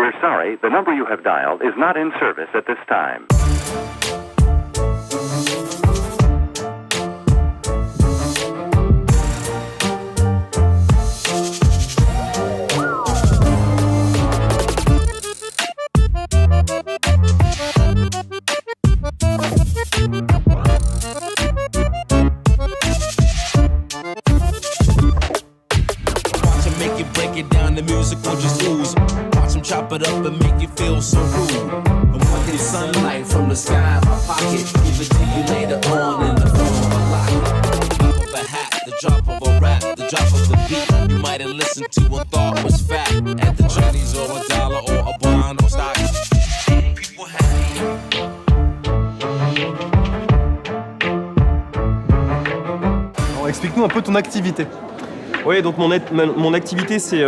We're sorry, the number you have dialed is not in service at this time. Chop it up and make you feel so rude. I'm watching sunlight from the sky in my pocket. Give it to you later on in the form of a locket. Drop of a hat, the drop of a rap, the drop of the beat. You might have listened to and thought was fat. At the Chinese or $1 or a bond or stock. People happy. Alors, explique-nous un peu ton activité. Oui, donc mon activité, c'est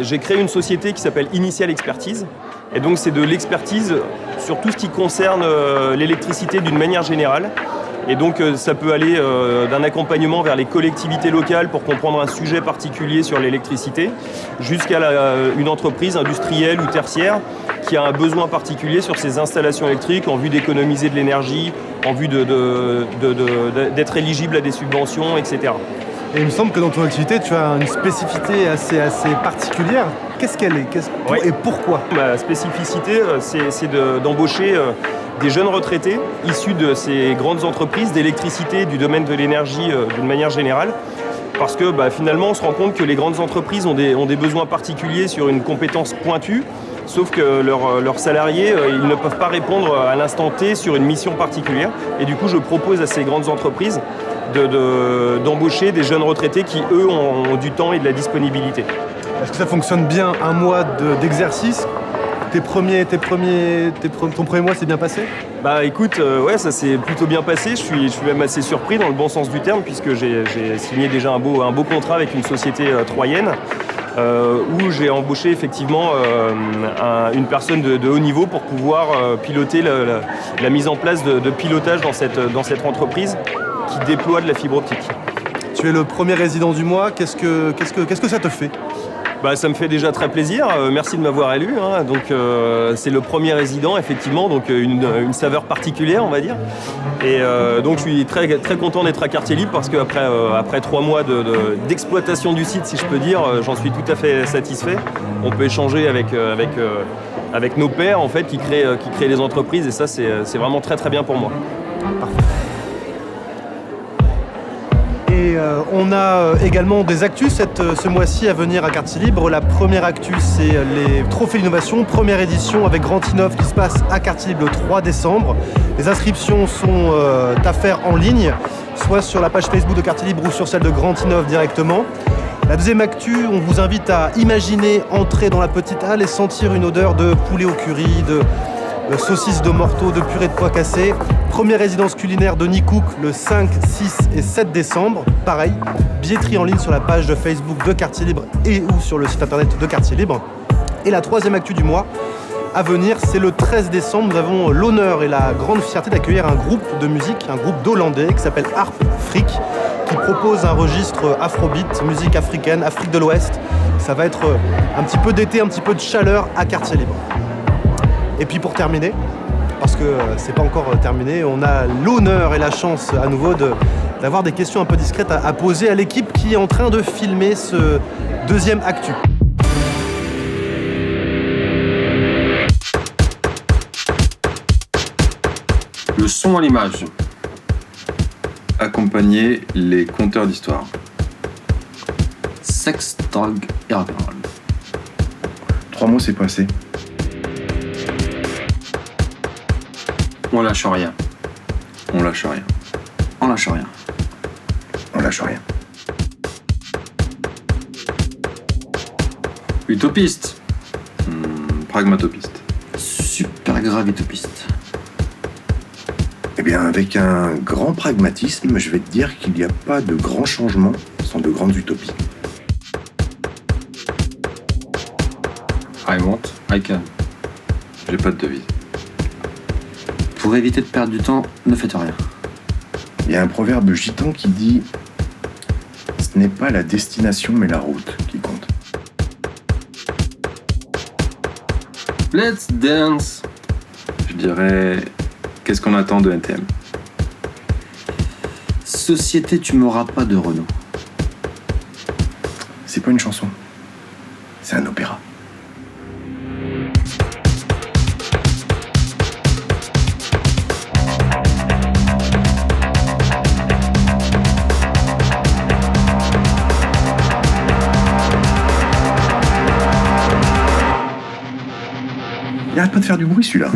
j'ai créé une société qui s'appelle Initial Expertise. Et donc c'est de l'expertise sur tout ce qui concerne l'électricité d'une manière générale. Et donc ça peut aller d'un accompagnement vers les collectivités locales pour comprendre un sujet particulier sur l'électricité, jusqu'à une entreprise industrielle ou tertiaire qui a un besoin particulier sur ses installations électriques en vue d'économiser de l'énergie, en vue d'être éligible à des subventions, etc. Et il me semble que dans ton activité, tu as une spécificité assez particulière. Qu'est-ce qu'elle est et pourquoi? Ma spécificité, c'est d'embaucher des jeunes retraités issus de ces grandes entreprises d'électricité, du domaine de l'énergie d'une manière générale. Parce que finalement, on se rend compte que les grandes entreprises ont des besoins particuliers sur une compétence pointue, sauf que leurs salariés, ils ne peuvent pas répondre à l'instant T sur une mission particulière. Et du coup, je propose à ces grandes entreprises d'embaucher des jeunes retraités qui, eux, ont du temps et de la disponibilité. Est-ce que ça fonctionne bien, un mois d'exercice? Ton premier mois s'est bien passé? Écoute, ouais, ça s'est plutôt bien passé. Je suis même assez surpris dans le bon sens du terme, puisque j'ai signé déjà un beau contrat avec une société troyenne, où j'ai embauché effectivement une personne de haut niveau pour pouvoir piloter la mise en place de pilotage dans cette entreprise qui déploie de la fibre optique. Tu es le premier résident du mois, qu'est-ce que ça te fait? Ça me fait déjà très plaisir, merci de m'avoir élu. Donc c'est le premier résident, effectivement, donc une saveur particulière, on va dire. Et donc je suis très, très content d'être à Quartier Libre parce qu'après 3 mois d'exploitation du site, si je peux dire, j'en suis tout à fait satisfait. On peut échanger avec nos pairs en fait, qui créent les entreprises, et ça c'est vraiment très très bien pour moi. Parfait. Et on a également des actus ce mois-ci à venir à Quartier Libre. La première actu, c'est les Trophées d'innovation, première édition avec Grand Innov qui se passe à Quartier Libre le 3 décembre. Les inscriptions sont à faire en ligne, soit sur la page Facebook de Quartier Libre ou sur celle de Grand Innov directement. La deuxième actu, on vous invite à imaginer entrer dans la petite halle et sentir une odeur de poulet au curry, de saucisses de morteau, de purée de pois cassés. Première résidence culinaire de Nikook le 5, 6 et 7 décembre. Pareil, billetterie en ligne sur la page de Facebook de Quartier Libre et ou sur le site internet de Quartier Libre. Et la troisième actu du mois à venir, c'est le 13 décembre. Nous avons l'honneur et la grande fierté d'accueillir un groupe de musique, un groupe d'Hollandais qui s'appelle Harp Freak, qui propose un registre afrobeat, musique africaine, Afrique de l'Ouest. Ça va être un petit peu d'été, un petit peu de chaleur à Quartier Libre. Et puis pour terminer, parce que c'est pas encore terminé, on a l'honneur et la chance à nouveau d'avoir des questions un peu discrètes à poser à l'équipe qui est en train de filmer ce deuxième actu. Le son à l'image. Accompagner les conteurs d'histoire. Sexe, drogue et rock'n'roll. 3 mots, c'est passé. On lâche rien. On lâche rien. On lâche rien. On lâche rien. Utopiste. Pragmatopiste. Super grave utopiste. Eh bien, avec un grand pragmatisme, je vais te dire qu'il n'y a pas de grands changements sans de grandes utopies. I want, I can. J'ai pas de devise. Pour éviter de perdre du temps, ne faites rien. Il y a un proverbe gitan qui dit « Ce n'est pas la destination mais la route qui compte ». Let's dance. Je dirais... Qu'est-ce qu'on attend de NTM? Société, tu m'auras pas de Renault. C'est pas une chanson. C'est un opéra. Il arrête pas de faire du bruit celui-là.